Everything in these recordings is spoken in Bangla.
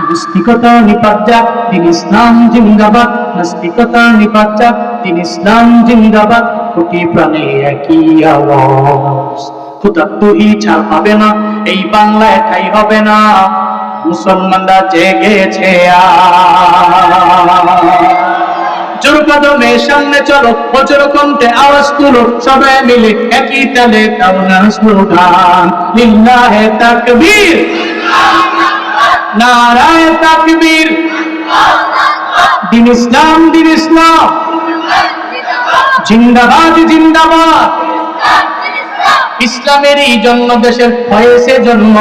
নাস্তিকতা নিপাত যাক, দিন ইসলাম জিন্দাবাদ। নাস্তিকতা নিপাত যাক, দিন ইসলাম জিন্দাবাদ। কোটি প্রাণে একই আওয়াজ, খোদার তুই ছাড় পাবে না, এই বাংলায় ঠাই হবে না। মুসলমানরা জেগেছে জোর কদমে সামনে চলো, বজ্র কণ্ঠে আওয়াজ তুলো, সবাই মিলে একই তালে দাও না স্লোগান, লিল্লাহে তাকবীর, নারায়ে তাকবীর। দিন ইসলাম, দিন ইসলাম জিন্দাবাদ, জিন্দাবাদ। ইসলামেরই জন্য দেশের হয়েছে জন্ম,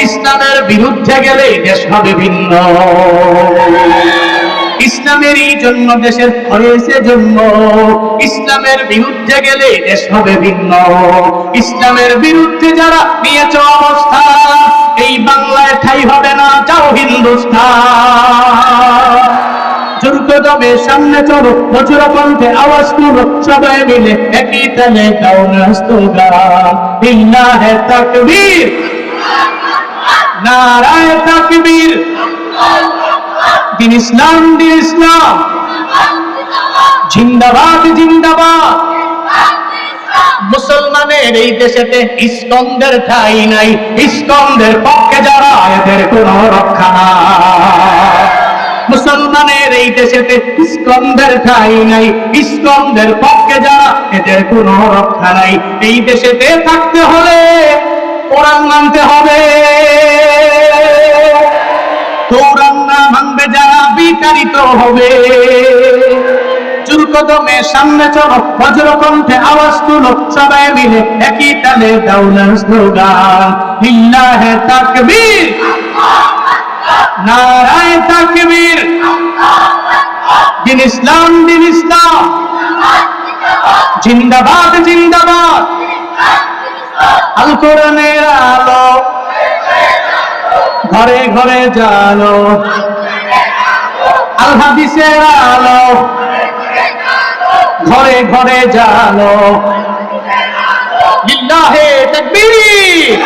ইসলামের বিরুদ্ধে গেলে দেশ হবে ভিন্ন। ইসলামেরই জন্য দেশের হয়েছে জন্ম, ইসলামের বিরুদ্ধে গেলে দেশ হবে ভিন্ন। ইসলামের বিরুদ্ধে যারা নিয়েছে অবস্থান, এই বাংলায় ঠাই হবে না, যাও হিন্দুস্তান। জোর কদমে সামনে চলো, বজ্র কণ্ঠে আওয়াজ তুলো, সবাই মিলে একই তালে দাও না স্লোগান, লিল্লাহে তাকবীর, নারায়ে তাকবীর। দিন ইসলাম, দিন ইসলাম জিন্দাবাদ, জিন্দাবাদ। মুসলমানের এই দেশেতে ইস্কনদের ঠাই নাই, ইস্কনদের পক্ষে যারা এদের কোনো রক্ষা নাই। মুসলমানের এই দেশেতে ইস্কনদের ঠাই নাই, ইস্কনদের পক্ষে যারা এদের কোনো রক্ষা নাই। এই দেশেতে থাকতে হলে কোরআন মানতে হবে, কোরআন না মানবে যারা বিতাড়িত হবে। জোর কদমে সামনে চলো, বজ্র কণ্ঠে আওয়াজ তুলো, সবাই মিলে একই তালে দাও না স্লোগান, লিল্লাহে তাকবীর, নারায়ে তাকবীর। দিন ইসলাম, দিন ইসলাম জিন্দাবাদ, জিন্দাবাদ। আল কোরআনের আলো ঘরে ঘরে জালো, আল হাদিসের আলো ঘরে ঘরে জালো, লিল্লাহে তাকবীর।